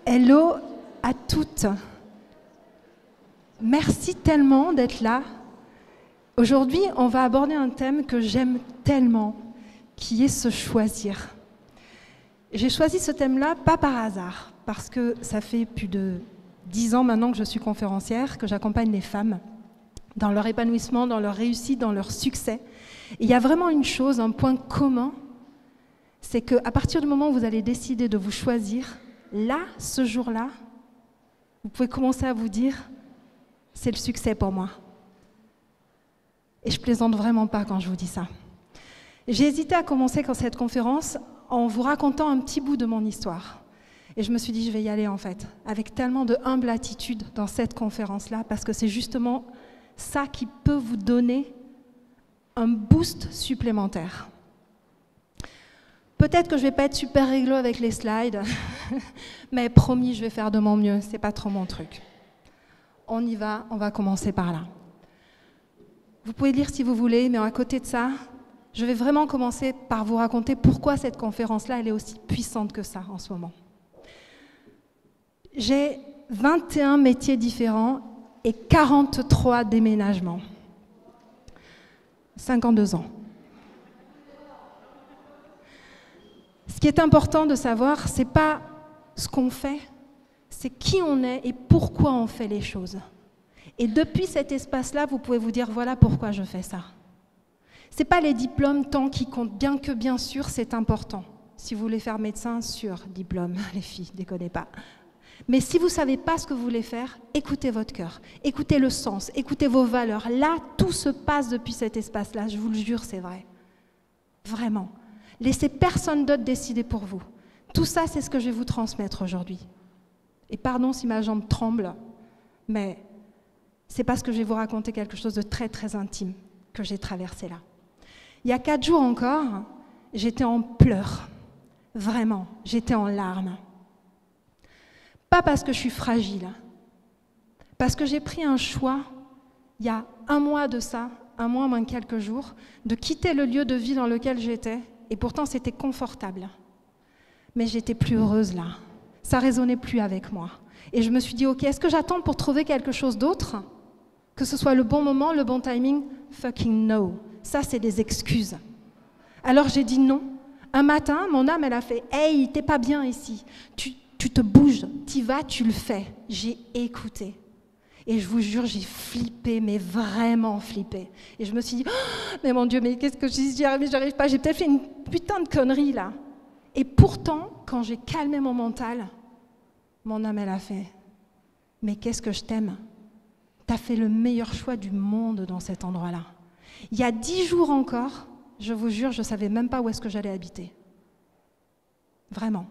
Hello à toutes. Merci tellement d'être là. Aujourd'hui, on va aborder un thème que j'aime tellement, qui est se choisir. J'ai choisi ce thème-là pas par hasard, parce que ça fait plus de 10 ans maintenant que je suis conférencière, que j'accompagne les femmes dans leur épanouissement, dans leur réussite, dans leur succès. Et il y a vraiment une chose, un point commun, c'est qu'à partir du moment où vous allez décider de vous choisir, là, ce jour-là, vous pouvez commencer à vous dire « c'est le succès pour moi ». Et je plaisante vraiment pas quand je vous dis ça. J'ai hésité à commencer cette conférence en vous racontant un petit bout de mon histoire. Et je me suis dit, je vais y aller en fait, avec tellement de humble attitude dans cette conférence-là, parce que c'est justement ça qui peut vous donner un boost supplémentaire. Peut-être que je ne vais pas être super réglo avec les slides, mais promis, je vais faire de mon mieux, c'est pas trop mon truc. On y va, on va commencer par là. Vous pouvez lire si vous voulez, mais à côté de ça, je vais vraiment commencer par vous raconter pourquoi cette conférence-là, elle est aussi puissante que ça en ce moment. J'ai 21 métiers différents et 43 déménagements. 52 ans. Ce qui est important de savoir, ce n'est pas ce qu'on fait, c'est qui on est et pourquoi on fait les choses. Et depuis cet espace-là, vous pouvez vous dire, voilà pourquoi je fais ça. Ce n'est pas les diplômes tant qui comptent, bien que bien sûr c'est important. Si vous voulez faire médecin, sur diplôme, les filles, déconnez pas. Mais si vous ne savez pas ce que vous voulez faire, écoutez votre cœur, écoutez le sens, écoutez vos valeurs. Là, tout se passe depuis cet espace-là, je vous le jure, c'est vrai. Vraiment. Laissez personne d'autre décider pour vous. Tout ça, c'est ce que je vais vous transmettre aujourd'hui. Et pardon si ma jambe tremble, mais c'est parce que je vais vous raconter quelque chose de très, très intime que j'ai traversé là. Il y a 4 jours encore, j'étais en pleurs. Vraiment, j'étais en larmes. Pas parce que je suis fragile, parce que j'ai pris un choix, il y a 1 mois de ça, 1 mois moins quelques jours, de quitter le lieu de vie dans lequel j'étais. Et pourtant, c'était confortable. Mais j'étais plus heureuse là. Ça résonnait plus avec moi. Et je me suis dit, ok, est-ce que j'attends pour trouver quelque chose d'autre? Que ce soit le bon moment, le bon timing? Fucking no. Ça, c'est des excuses. Alors j'ai dit non. Un matin, mon âme, elle a fait, hey, t'es pas bien ici. Tu te bouges, t'y vas, tu le fais. J'ai écouté. Et je vous jure, j'ai flippé, mais vraiment flippé. Et je me suis dit, oh, mais mon Dieu, mais qu'est-ce que j'y arrive pas. J'ai peut-être fait une putain de connerie, là. Et pourtant, quand j'ai calmé mon mental, mon âme, elle a fait, mais qu'est-ce que je t'aime. T'as fait le meilleur choix du monde dans cet endroit-là. Il y a 10 jours encore, je vous jure, je ne savais même pas où est-ce que j'allais habiter. Vraiment.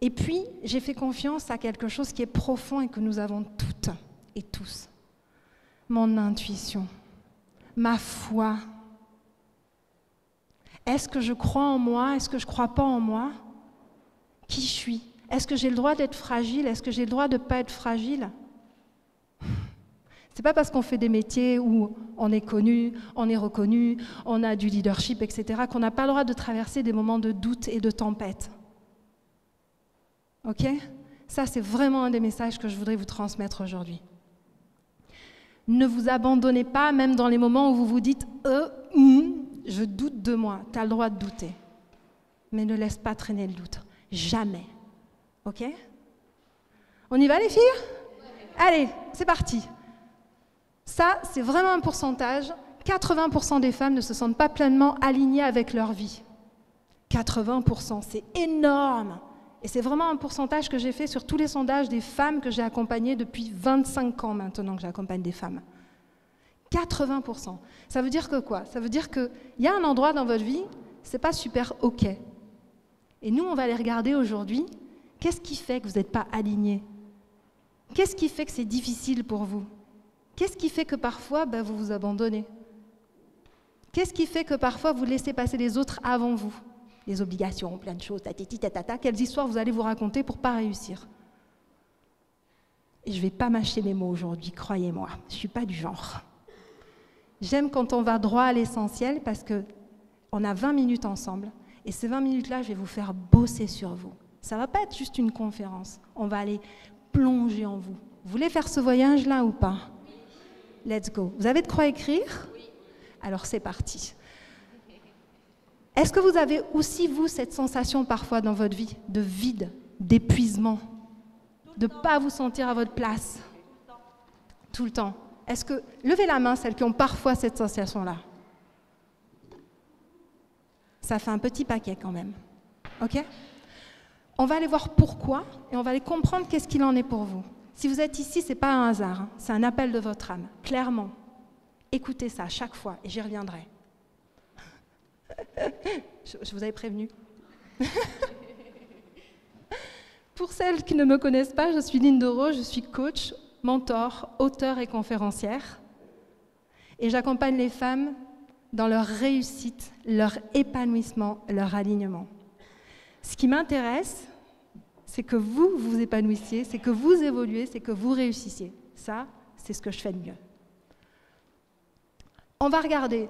Et puis, j'ai fait confiance à quelque chose qui est profond et que nous avons toutes et tous. Mon intuition, ma foi. Est-ce que je crois en moi? Est-ce que je ne crois pas en moi? Qui je suis? Est-ce que j'ai le droit d'être fragile? Est-ce que j'ai le droit de ne pas être fragile? C'est pas parce qu'on fait des métiers où on est connu, on est reconnu, on a du leadership, etc., qu'on n'a pas le droit de traverser des moments de doute et de tempête. Ok? Ça, c'est vraiment un des messages que je voudrais vous transmettre aujourd'hui. Ne vous abandonnez pas, même dans les moments où vous vous dites « je doute de moi ». Tu as le droit de douter. Mais ne laisse pas traîner le doute. Jamais. Ok? On y va, les filles? Allez, c'est parti. Ça, c'est vraiment un pourcentage. 80% des femmes ne se sentent pas pleinement alignées avec leur vie. 80%, c'est énorme. Et c'est vraiment un pourcentage que j'ai fait sur tous les sondages des femmes que j'ai accompagnées depuis 25 ans maintenant que j'accompagne des femmes. 80%. Ça veut dire que quoi? Ça veut dire qu'il y a un endroit dans votre vie, c'est pas super OK. Et nous, on va aller regarder aujourd'hui, qu'est-ce qui fait que vous n'êtes pas alignés? Qu'est-ce qui fait que c'est difficile pour vous? Qu'est-ce qui fait que parfois, vous vous abandonnez? Qu'est-ce qui fait que parfois, vous laissez passer les autres avant vous? Les obligations, plein de choses, tatati, tatata. Quelles histoires vous allez vous raconter pour ne pas réussir? Et je ne vais pas mâcher mes mots aujourd'hui, croyez-moi, je ne suis pas du genre. J'aime quand on va droit à l'essentiel parce qu'on a 20 minutes ensemble. Et ces 20 minutes-là, je vais vous faire bosser sur vous. Ça ne va pas être juste une conférence. On va aller plonger en vous. Vous voulez faire ce voyage-là ou pas? Let's go. Vous avez de quoi écrire? Oui. Alors c'est parti. Est-ce que vous avez aussi, vous, cette sensation parfois dans votre vie de vide, d'épuisement, de ne pas vous sentir à votre place? Tout le temps. Est-ce que... Levez la main, celles qui ont parfois cette sensation-là. Ça fait un petit paquet quand même. OK? On va aller voir pourquoi et on va aller comprendre qu'est-ce qu'il en est pour vous. Si vous êtes ici, ce n'est pas un hasard, hein, c'est un appel de votre âme. Clairement, écoutez ça chaque fois et j'y reviendrai. Je vous avais prévenu. Pour celles qui ne me connaissent pas, je suis Lynn Rose, je suis coach, mentor, auteure et conférencière. Et j'accompagne les femmes dans leur réussite, leur épanouissement, leur alignement. Ce qui m'intéresse, c'est que vous vous épanouissiez, c'est que vous évoluez, c'est que vous réussissiez. Ça, c'est ce que je fais de mieux. On va regarder.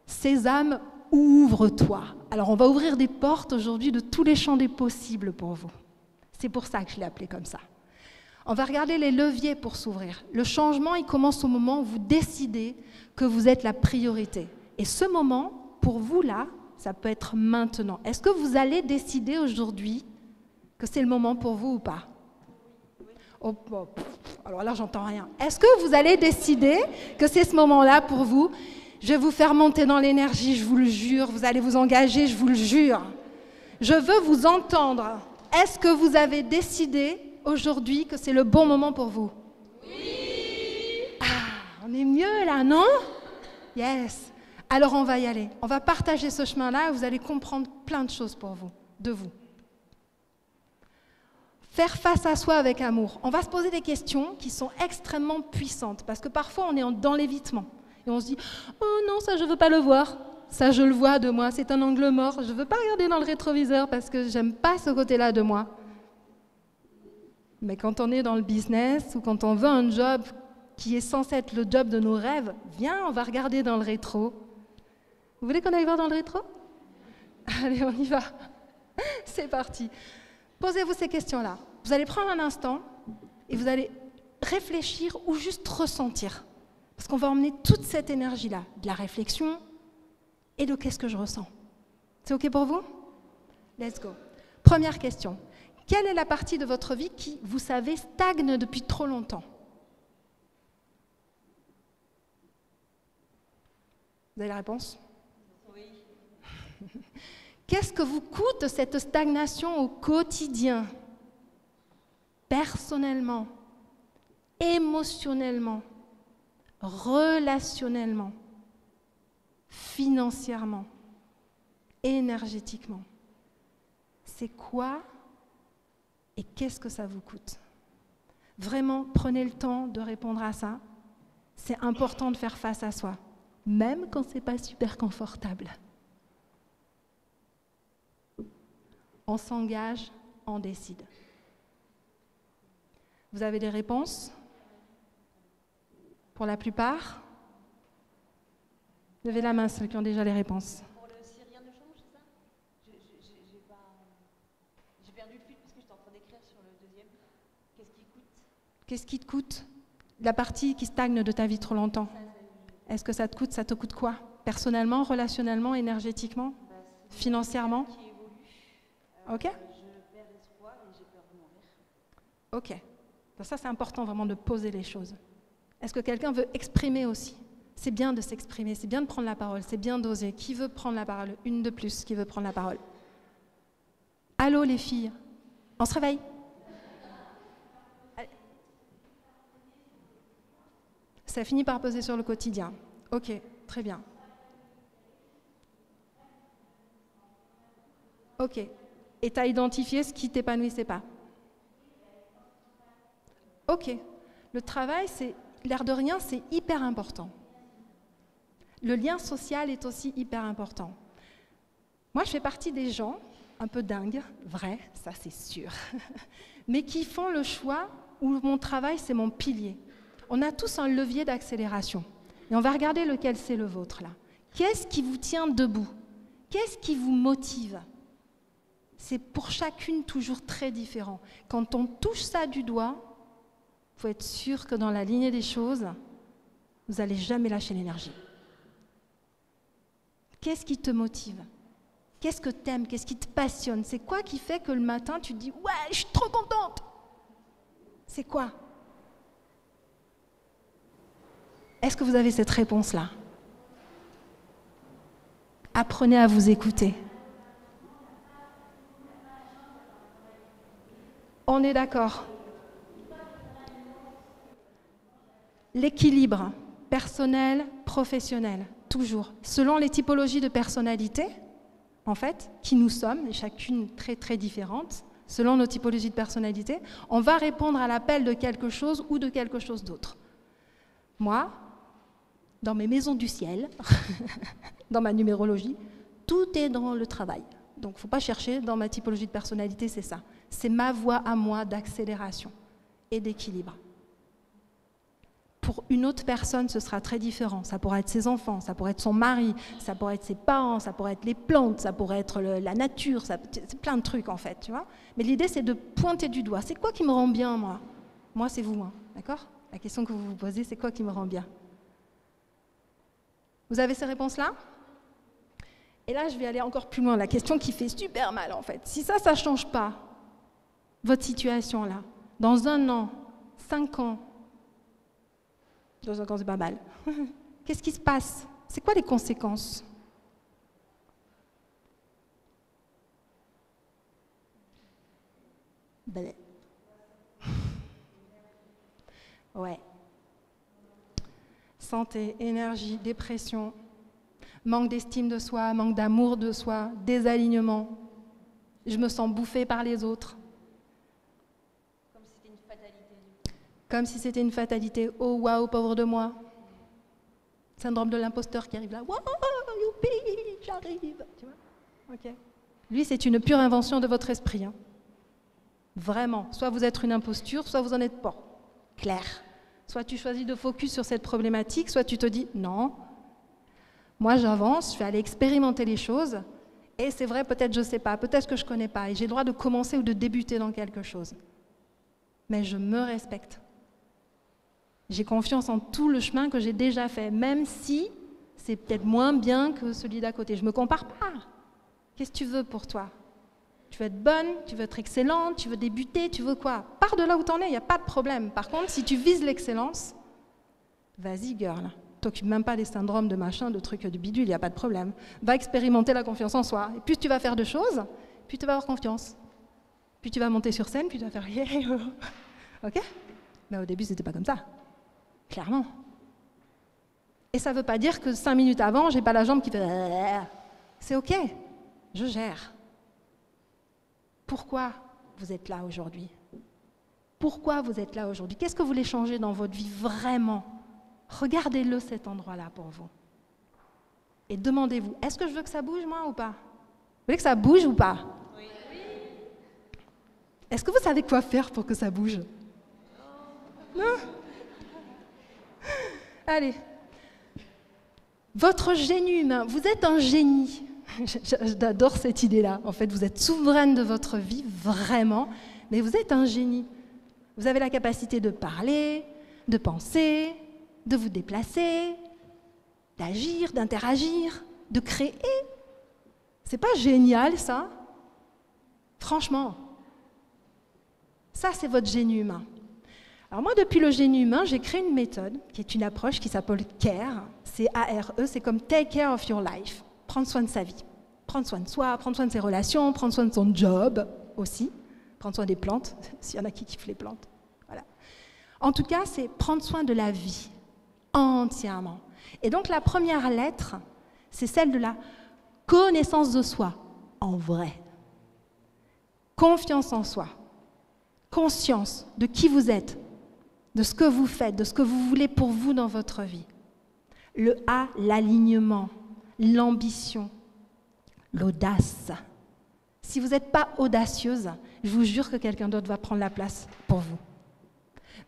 Sésame, ouvre-toi. Alors, on va ouvrir des portes aujourd'hui de tous les champs des possibles pour vous. C'est pour ça que je l'ai appelé comme ça. On va regarder les leviers pour s'ouvrir. Le changement, il commence au moment où vous décidez que vous êtes la priorité. Et ce moment, pour vous là, ça peut être maintenant. Est-ce que vous allez décider aujourd'hui que c'est le moment pour vous ou pas? Oh, alors là, j'entends rien. Est-ce que vous allez décider que c'est ce moment-là pour vous? Je vais vous faire monter dans l'énergie, je vous le jure. Vous allez vous engager, je vous le jure. Je veux vous entendre. Est-ce que vous avez décidé aujourd'hui que c'est le bon moment pour vous? Oui! Ah, on est mieux là, non? Yes! Alors on va y aller. On va partager ce chemin-là et vous allez comprendre plein de choses pour vous, de vous. Faire face à soi avec amour. On va se poser des questions qui sont extrêmement puissantes parce que parfois on est dans l'évitement et on se dit « Oh non, ça je ne veux pas le voir, ça je le vois de moi, c'est un angle mort, je ne veux pas regarder dans le rétroviseur parce que j'aime pas ce côté-là de moi. » Mais quand on est dans le business ou quand on veut un job qui est censé être le job de nos rêves, viens, on va regarder dans le rétro. Vous voulez qu'on aille voir dans le rétro? Allez, on y va. C'est parti. Posez-vous ces questions-là. Vous allez prendre un instant et vous allez réfléchir ou juste ressentir. Parce qu'on va emmener toute cette énergie-là, de la réflexion et de qu'est-ce que je ressens. C'est OK pour vous? Let's go. Première question. Quelle est la partie de votre vie qui, vous savez, stagne depuis trop longtemps? Vous avez la réponse? Oui. Qu'est-ce que vous coûte cette stagnation au quotidien? Personnellement, émotionnellement, relationnellement, financièrement, énergétiquement. C'est quoi et qu'est-ce que ça vous coûte? Vraiment, prenez le temps de répondre à ça. C'est important de faire face à soi, même quand ce n'est pas super confortable. On s'engage, on décide. Vous avez des réponses? Pour la plupart? Levez la main, ceux qui ont déjà les réponses. Pour le si rien ne change, c'est ça? J'ai perdu le fil parce que j'étais en train d'écrire sur le deuxième. Qu'est-ce qui coûte? Qu'est-ce qui te coûte? La partie qui stagne de ta vie trop longtemps. Est-ce que ça te coûte? Ça te coûte quoi? Personnellement, relationnellement, énergétiquement, financièrement? Ok? Je perds espoir et j'ai peur de mourir. Ok. Donc ça, c'est important vraiment de poser les choses. Est-ce que quelqu'un veut exprimer aussi? C'est bien de s'exprimer, c'est bien de prendre la parole, c'est bien d'oser. Qui veut prendre la parole? Une de plus qui veut prendre la parole. Allô les filles? On se réveille? Allez. Ça finit par peser sur le quotidien. Ok, très bien. Ok. Et tu as identifié ce qui ne t'épanouissait pas. Ok. Le travail, c'est, l'air de rien, c'est hyper important. Le lien social est aussi hyper important. Moi, je fais partie des gens, un peu dingues, vrai, ça c'est sûr, mais qui font le choix ou mon travail, c'est mon pilier. On a tous un levier d'accélération. Et on va regarder lequel c'est le vôtre, là. Qu'est-ce qui vous tient debout? Qu'est-ce qui vous motive? C'est pour chacune toujours très différent. Quand on touche ça du doigt, il faut être sûr que dans la lignée des choses, vous n'allez jamais lâcher l'énergie. Qu'est-ce qui te motive? Qu'est-ce que tu aimes? Qu'est-ce qui te passionne? C'est quoi qui fait que le matin, tu te dis « Ouais, je suis trop contente !» C'est quoi? Est-ce que vous avez cette réponse-là? Apprenez à vous écouter. On est d'accord. L'équilibre personnel, professionnel, toujours. Selon les typologies de personnalité, en fait, qui nous sommes, et chacune très très différente, selon nos typologies de personnalité, on va répondre à l'appel de quelque chose ou de quelque chose d'autre. Moi, dans mes maisons du ciel, dans ma numérologie, tout est dans le travail. Donc, il ne faut pas chercher, dans ma typologie de personnalité, c'est ça. C'est ma voie à moi d'accélération et d'équilibre. Pour une autre personne, ce sera très différent. Ça pourrait être ses enfants, ça pourrait être son mari, ça pourrait être ses parents, ça pourrait être les plantes, ça pourrait être la nature, c'est plein de trucs en fait, tu vois. Mais l'idée, c'est de pointer du doigt. C'est quoi qui me rend bien, moi? Moi, c'est vous, hein, d'accord? La question que vous vous posez, c'est quoi qui me rend bien? Vous avez ces réponses-là? Et là, je vais aller encore plus loin. La question qui fait super mal, en fait. Si ça ne change pas, votre situation, là, dans 1 an, 5 ans, dans 5 ans, c'est pas mal. Qu'est-ce qui se passe? C'est quoi les conséquences? Ben. Ouais. Santé, énergie, dépression, manque d'estime de soi, manque d'amour de soi, désalignement. Je me sens bouffée par les autres. Comme si c'était une fatalité. Comme si c'était une fatalité. Oh, waouh, pauvre de moi. Syndrome de l'imposteur qui arrive là. Waouh, youpi, j'arrive. Tu vois? Ok. Lui, c'est une pure invention de votre esprit. Hein. Vraiment. Soit vous êtes une imposture, soit vous en êtes pas. Clair. Soit tu choisis de focus sur cette problématique, soit tu te dis non. Moi, j'avance, je vais aller expérimenter les choses. Et c'est vrai, peut-être je ne sais pas, peut-être que je ne connais pas. Et j'ai le droit de commencer ou de débuter dans quelque chose. Mais je me respecte. J'ai confiance en tout le chemin que j'ai déjà fait, même si c'est peut-être moins bien que celui d'à côté. Je ne me compare pas. Qu'est-ce que tu veux pour toi? Tu veux être bonne, tu veux être excellente, tu veux débuter, tu veux quoi? Pars de là où tu en es, il n'y a pas de problème. Par contre, si tu vises l'excellence, vas-y, girl. T'occupe même pas des syndromes de machin, de trucs, de bidule, il n'y a pas de problème. Va expérimenter la confiance en soi. Et plus tu vas faire de choses, plus tu vas avoir confiance. Puis tu vas monter sur scène, puis tu vas faire yeah, oh. Ok? Mais au début, c'était pas comme ça. Clairement. Et ça ne veut pas dire que 5 minutes avant, j'ai pas la jambe qui fait c'est ok. Je gère. Pourquoi vous êtes là aujourd'hui? Pourquoi vous êtes là aujourd'hui? Qu'est-ce que vous voulez changer dans votre vie vraiment? Regardez-le, cet endroit-là, pour vous. Et demandez-vous, est-ce que je veux que ça bouge, moi, ou pas? Vous voulez que ça bouge ou pas? Oui. Est-ce que vous savez quoi faire pour que ça bouge? Non? Allez. Votre génie humain, vous êtes un génie. J'adore cette idée-là. En fait, vous êtes souveraine de votre vie, vraiment, mais vous êtes un génie. Vous avez la capacité de parler, de penser, de vous déplacer, d'agir, d'interagir, de créer. C'est pas génial, ça? Franchement. Ça, c'est votre génie humain. Alors moi, depuis le génie humain, j'ai créé une méthode qui est une approche qui s'appelle CARE, C-A-R-E, c'est comme Take Care of Your Life, prendre soin de sa vie, prendre soin de soi, prendre soin de ses relations, prendre soin de son job aussi, prendre soin des plantes, s'il y en a qui kiffent les plantes. Voilà. En tout cas, c'est prendre soin de la vie, entièrement. Et donc la première lettre, c'est celle de la connaissance de soi, en vrai. Confiance en soi, conscience de qui vous êtes, de ce que vous faites, de ce que vous voulez pour vous dans votre vie. Le A, l'alignement, l'ambition, l'audace. Si vous n'êtes pas audacieuse, je vous jure que quelqu'un d'autre va prendre la place pour vous.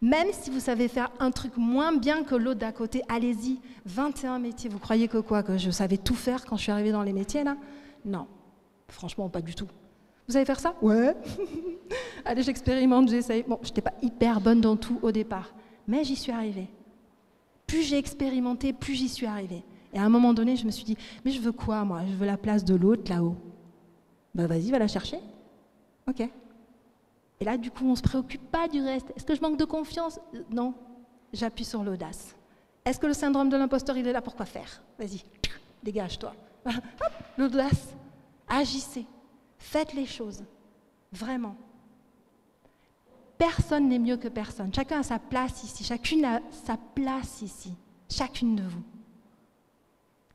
Même si vous savez faire un truc moins bien que l'autre d'à côté, allez-y. 21 métiers, vous croyez que quoi? Que je savais tout faire quand je suis arrivée dans les métiers, là? Non, franchement, pas du tout. Vous savez faire ça? Ouais. Allez, j'expérimente, j'essaye. Bon, je n'étais pas hyper bonne dans tout au départ, mais j'y suis arrivée. Plus j'ai expérimenté, plus j'y suis arrivée. Et à un moment donné, je me suis dit, mais je veux quoi, moi? Je veux la place de l'autre, là-haut. Ben vas-y, va la chercher. Ok. Et là, du coup, on ne se préoccupe pas du reste. Est-ce que je manque de confiance? Non, j'appuie sur l'audace. Est-ce que le syndrome de l'imposteur, il est là pour quoi faire? Vas-y, dégage-toi. Hop, l'audace. Agissez. Faites les choses. Vraiment. Personne n'est mieux que personne. Chacun a sa place ici. Chacune a sa place ici. Chacune de vous.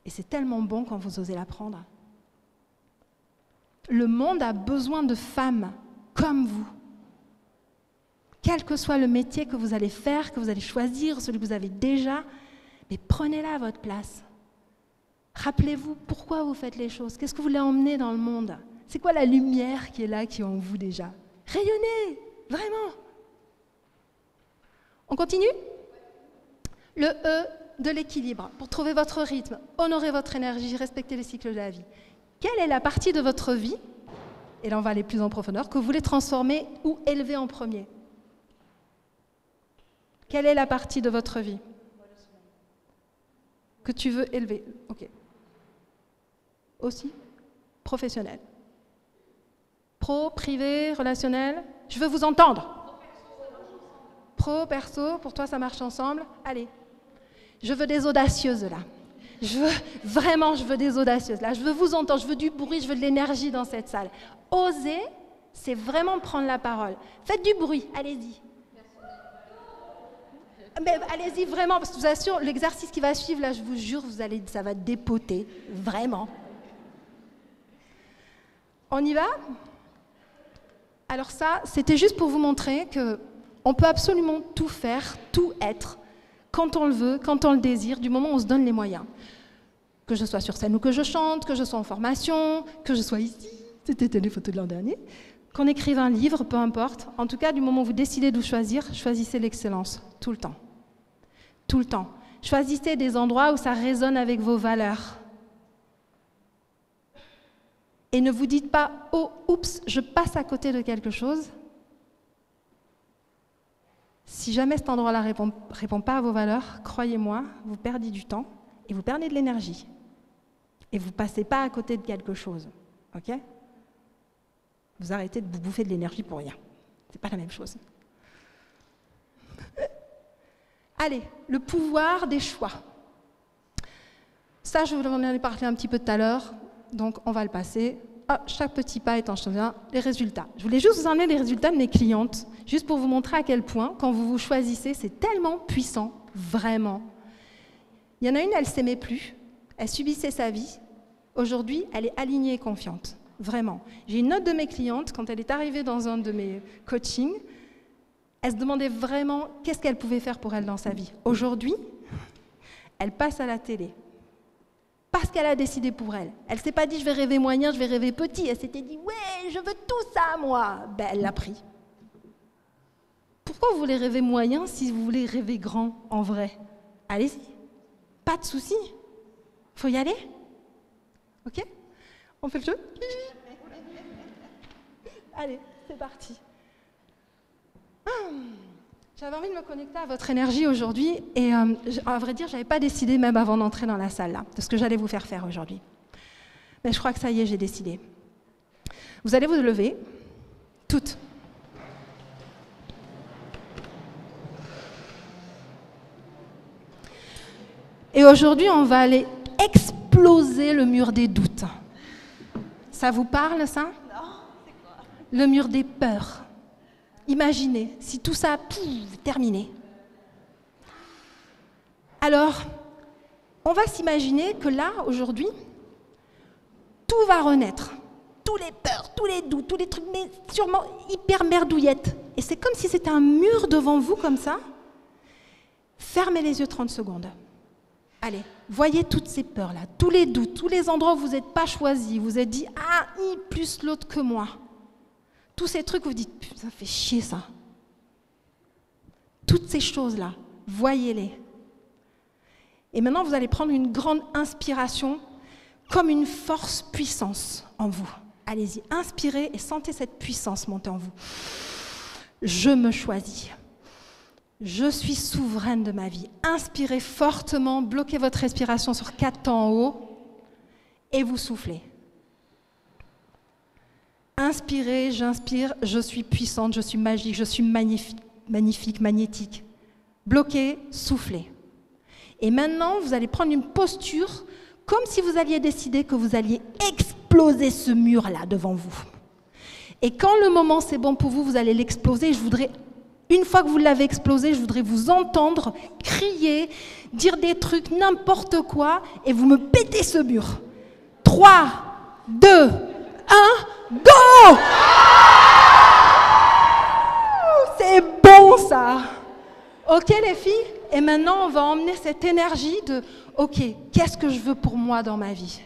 Et c'est tellement bon quand vous osez la prendre. Le monde a besoin de femmes comme vous. Quel que soit le métier que vous allez faire, que vous allez choisir, celui que vous avez déjà, mais prenez-la à votre place. Rappelez-vous pourquoi vous faites les choses. Qu'est-ce que vous voulez emmener dans le monde? C'est quoi la lumière qui est là, qui est en vous déjà? Rayonnez, vraiment. On continue? Le E de l'équilibre. Pour trouver votre rythme, honorer votre énergie, respecter les cycles de la vie. Quelle est la partie de votre vie, et là on va aller plus en profondeur, que vous voulez transformer ou élever en premier? Quelle est la partie de votre vie que tu veux élever? Ok. Aussi professionnel. Pro, privé, relationnel. Je veux vous entendre. Pro, perso, pour toi ça marche ensemble. Allez. Je veux des audacieuses là. Je veux des audacieuses là. Je veux vous entendre, je veux du bruit, je veux de l'énergie dans cette salle. Oser, c'est vraiment prendre la parole. Faites du bruit, allez-y. Mais allez-y vraiment, parce que je vous assure, l'exercice qui va suivre, là, je vous jure, ça va dépoter, vraiment. On y va? Alors ça, c'était juste pour vous montrer qu'on peut absolument tout faire, tout être, quand on le veut, quand on le désire, du moment où on se donne les moyens. Que je sois sur scène ou que je chante, que je sois en formation, que je sois ici, c'était les photos de l'an dernier, qu'on écrive un livre, peu importe. En tout cas, du moment où vous décidez d'où choisir, choisissez l'excellence, tout le temps. Tout le temps. Choisissez des endroits où ça résonne avec vos valeurs. Et ne vous dites pas « Oh, oups, je passe à côté de quelque chose ». Si jamais cet endroit-là ne répond pas à vos valeurs, croyez-moi, vous perdez du temps et vous perdez de l'énergie. Et vous ne passez pas à côté de quelque chose. Ok? Vous arrêtez de vous bouffer de l'énergie pour rien. Ce n'est pas la même chose. Allez, le pouvoir des choix. Ça, je vous en ai parlé un petit peu tout à l'heure, donc on va le passer. Ah, chaque petit pas étant chacun, les résultats. Je voulais juste vous emmener les résultats de mes clientes, juste pour vous montrer à quel point, quand vous vous choisissez, c'est tellement puissant, vraiment. Il y en a une, elle ne s'aimait plus, elle subissait sa vie. Aujourd'hui, elle est alignée et confiante, vraiment. J'ai une autre de mes clientes, quand elle est arrivée dans un de mes coachings, elle se demandait vraiment qu'est-ce qu'elle pouvait faire pour elle dans sa vie. Aujourd'hui, elle passe à la télé. Parce qu'elle a décidé pour elle. Elle ne s'est pas dit « je vais rêver moyen, je vais rêver petit ». Elle s'était dit « ouais, je veux tout ça, moi ». Ben, elle l'a pris. Pourquoi vous voulez rêver moyen si vous voulez rêver grand, en vrai? Allez-y. Pas de souci. Faut y aller. Ok? On fait le jeu? Allez, c'est parti. J'avais envie de me connecter à votre énergie aujourd'hui et à vrai dire, je n'avais pas décidé même avant d'entrer dans la salle là, de ce que j'allais vous faire aujourd'hui. Mais je crois que ça y est, j'ai décidé. Vous allez vous lever, toutes. Et aujourd'hui, on va aller exploser le mur des doutes. Ça vous parle, ça? Non, c'est quoi? Le mur des peurs. Imaginez, si tout ça, terminé. Alors, on va s'imaginer que là, aujourd'hui, tout va renaître. Tous les peurs, tous les doutes, tous les trucs, mais sûrement hyper merdouillettes. Et c'est comme si c'était un mur devant vous, comme ça. Fermez les yeux 30 secondes. Allez, voyez toutes ces peurs-là, tous les doutes, tous les endroits où vous n'êtes pas choisi, vous êtes dit « Ah, plus l'autre que moi ». Tous ces trucs, vous dites, putain, ça fait chier ça. Toutes ces choses-là, voyez-les. Et maintenant, vous allez prendre une grande inspiration comme une force puissance en vous. Allez-y, inspirez et sentez cette puissance monter en vous. Je me choisis. Je suis souveraine de ma vie. Inspirez fortement, bloquez votre respiration sur 4 temps en haut et vous soufflez. Inspirez, j'inspire, je suis puissante, je suis magique, je suis magnifique, magnétique. Bloquez, soufflez. Et maintenant, vous allez prendre une posture comme si vous alliez décider que vous alliez exploser ce mur-là devant vous. Et quand le moment c'est bon pour vous, vous allez l'exploser. Une fois que vous l'avez explosé, je voudrais vous entendre crier, dire des trucs, n'importe quoi, et vous me pétez ce mur. 3, 2, 1, go! C'est bon ça! Ok les filles? Et maintenant on va emmener cette énergie de ok, qu'est-ce que je veux pour moi dans ma vie?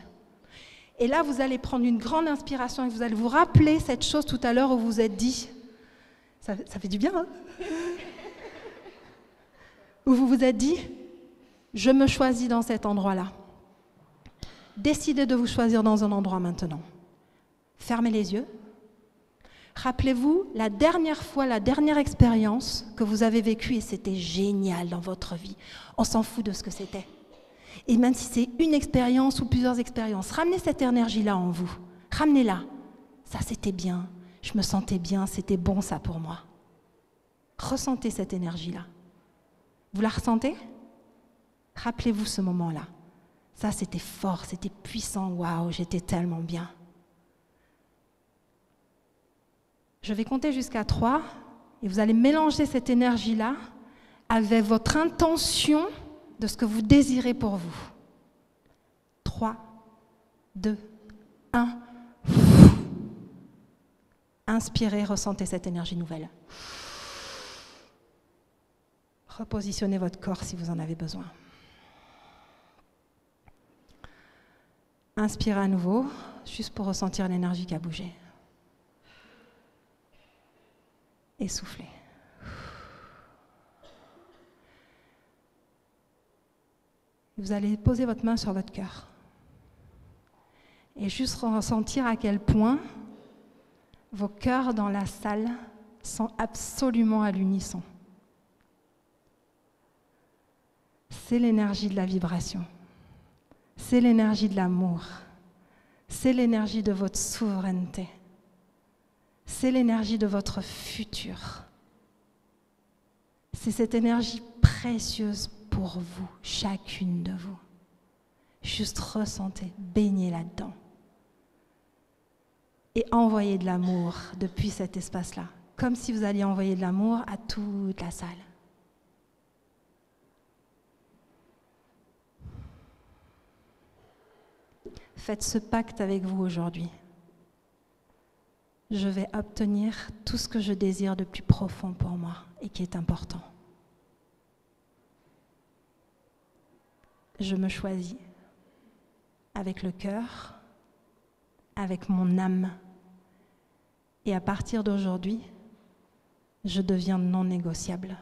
Et là vous allez prendre une grande inspiration et vous allez vous rappeler cette chose tout à l'heure où vous vous êtes dit, ça fait du bien, hein? Où vous vous êtes dit, je me choisis dans cet endroit-là. Décidez de vous choisir dans un endroit maintenant. Fermez les yeux. Rappelez-vous la dernière fois, la dernière expérience que vous avez vécue et c'était génial dans votre vie. On s'en fout de ce que c'était. Et même si c'est une expérience ou plusieurs expériences, ramenez cette énergie-là en vous. Ramenez-la. Ça, c'était bien. Je me sentais bien. C'était bon, ça, pour moi. Ressentez cette énergie-là. Vous la ressentez? Rappelez-vous ce moment-là. Ça, c'était fort, c'était puissant. Waouh, j'étais tellement bien. Je vais compter jusqu'à 3 et vous allez mélanger cette énergie-là avec votre intention de ce que vous désirez pour vous. 3, 2, 1. Inspirez, ressentez cette énergie nouvelle. Repositionnez votre corps si vous en avez besoin. Inspirez à nouveau, juste pour ressentir l'énergie qui a bougé. Et soufflez. Vous allez poser votre main sur votre cœur. Et juste ressentir à quel point vos cœurs dans la salle sont absolument à l'unisson. C'est l'énergie de la vibration. C'est l'énergie de l'amour. C'est l'énergie de votre souveraineté. C'est l'énergie de votre futur. C'est cette énergie précieuse pour vous, chacune de vous. Juste ressentez, baignez là-dedans. Et envoyez de l'amour depuis cet espace-là, comme si vous alliez envoyer de l'amour à toute la salle. Faites ce pacte avec vous aujourd'hui. Je vais obtenir tout ce que je désire de plus profond pour moi et qui est important. Je me choisis avec le cœur, avec mon âme. Et à partir d'aujourd'hui, je deviens non négociable.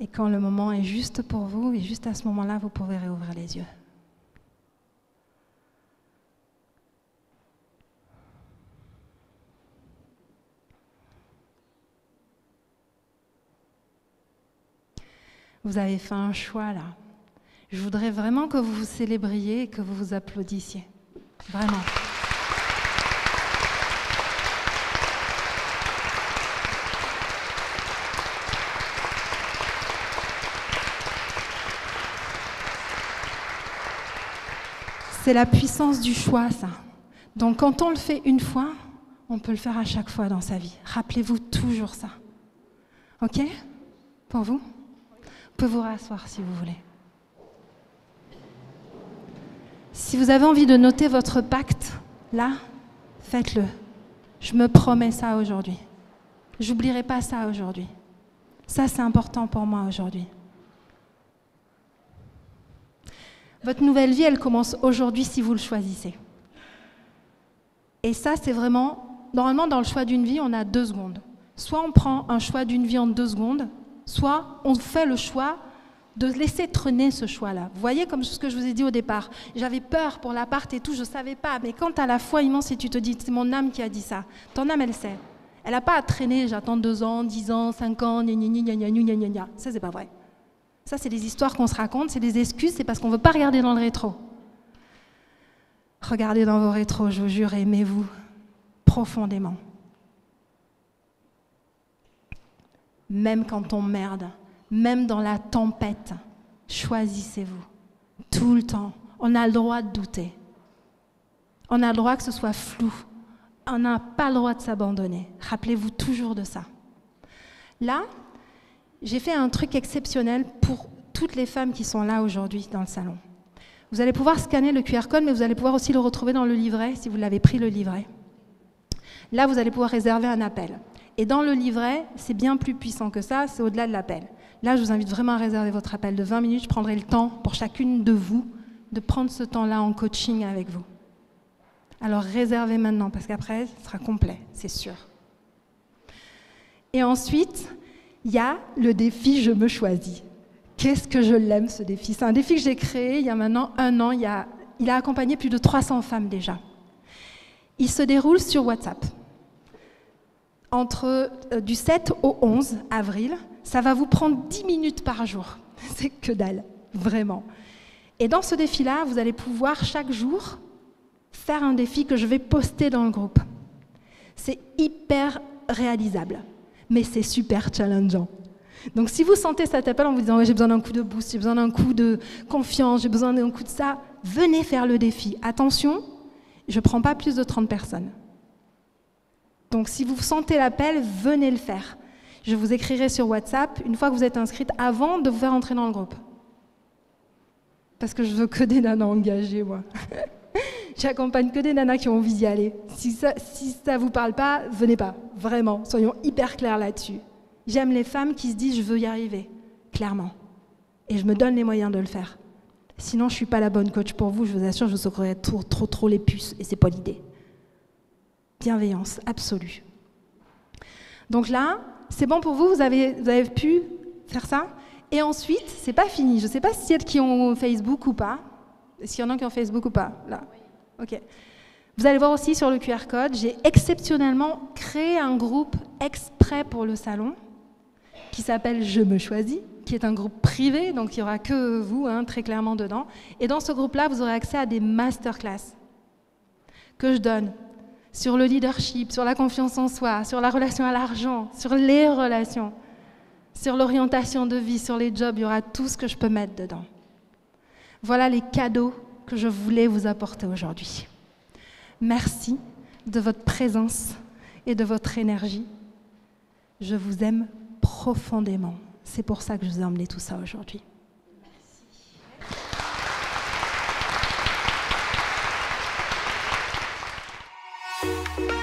Et quand le moment est juste pour vous, et juste à ce moment-là, vous pouvez réouvrir les yeux. Vous avez fait un choix là. Je voudrais vraiment que vous vous célébriez et que vous vous applaudissiez. Vraiment. C'est la puissance du choix, ça. Donc quand on le fait une fois, on peut le faire à chaque fois dans sa vie. Rappelez-vous toujours ça. Ok? Pour vous? Vous pouvez vous rasseoir si vous voulez. Si vous avez envie de noter votre pacte, là, faites-le. Je me promets ça aujourd'hui. J'oublierai pas ça aujourd'hui. Ça, c'est important pour moi aujourd'hui. Votre nouvelle vie, elle commence aujourd'hui si vous le choisissez. Et ça, c'est vraiment... Normalement, dans le choix d'une vie, on a 2 secondes. Soit on prend un choix d'une vie en 2 secondes, soit on fait le choix de laisser traîner ce choix-là. Vous voyez, comme ce que je vous ai dit au départ, j'avais peur pour l'appart et tout, je ne savais pas. Mais quand tu as la foi immense et tu te dis, c'est mon âme qui a dit ça, ton âme, elle sait. Elle n'a pas à traîner, j'attends 2 ans, 10 ans, 5 ans, gna gna gna gna gna gna gna. Ça, c'est pas vrai. Ça, c'est des histoires qu'on se raconte, c'est des excuses, c'est parce qu'on ne veut pas regarder dans le rétro. Regardez dans vos rétros, je vous jure, aimez-vous profondément. Même quand on merde, même dans la tempête, choisissez-vous. Tout le temps. On a le droit de douter. On a le droit que ce soit flou. On n'a pas le droit de s'abandonner. Rappelez-vous toujours de ça. Là, j'ai fait un truc exceptionnel pour toutes les femmes qui sont là aujourd'hui dans le salon. Vous allez pouvoir scanner le QR code, mais vous allez pouvoir aussi le retrouver dans le livret, si vous l'avez pris le livret. Là, vous allez pouvoir réserver un appel. Et dans le livret, c'est bien plus puissant que ça, c'est au-delà de l'appel. Là, je vous invite vraiment à réserver votre appel de 20 minutes. Je prendrai le temps pour chacune de vous de prendre ce temps-là en coaching avec vous. Alors réservez maintenant, parce qu'après, ce sera complet, c'est sûr. Et ensuite, il y a le défi « Je me choisis ». Qu'est-ce que je l'aime, ce défi? C'est un défi que j'ai créé il y a maintenant 1 an. Il a accompagné plus de 300 femmes déjà. Il se déroule sur WhatsApp. Du 7 au 11 avril, ça va vous prendre 10 minutes par jour. C'est que dalle, vraiment. Et dans ce défi-là, vous allez pouvoir chaque jour faire un défi que je vais poster dans le groupe. C'est hyper réalisable, mais c'est super challengeant. Donc si vous sentez cet appel en vous disant ouais, j'ai besoin d'un coup de boost, j'ai besoin d'un coup de confiance, j'ai besoin d'un coup de ça, venez faire le défi. Attention, je ne prends pas plus de 30 personnes. Donc si vous sentez l'appel, venez le faire. Je vous écrirai sur WhatsApp une fois que vous êtes inscrite avant de vous faire entrer dans le groupe. Parce que je veux que des nanas engagées, moi. J'accompagne que des nanas qui ont envie d'y aller. Si ça ne vous parle pas, venez pas. Vraiment, soyons hyper clairs là-dessus. J'aime les femmes qui se disent « je veux y arriver », clairement. Et je me donne les moyens de le faire. Sinon, je ne suis pas la bonne coach pour vous, je vous assure, je vous secouerai trop les puces, et ce n'est pas l'idée. Bienveillance absolue. Donc là, c'est bon pour vous, vous avez pu faire ça? Et ensuite, c'est pas fini. Je ne sais pas s'il y a qui ont Facebook ou pas. S'il y en a qui ont Facebook ou pas, là. Ok. Vous allez voir aussi sur le QR code, j'ai exceptionnellement créé un groupe exprès pour le salon qui s'appelle « Je me choisis », qui est un groupe privé, donc il n'y aura que vous, très clairement, dedans. Et dans ce groupe-là, vous aurez accès à des masterclass que je donne sur le leadership, sur la confiance en soi, sur la relation à l'argent, sur les relations, sur l'orientation de vie, sur les jobs, il y aura tout ce que je peux mettre dedans. Voilà les cadeaux que je voulais vous apporter aujourd'hui. Merci de votre présence et de votre énergie. Je vous aime profondément. C'est pour ça que je vous ai emmené tout ça aujourd'hui. Merci.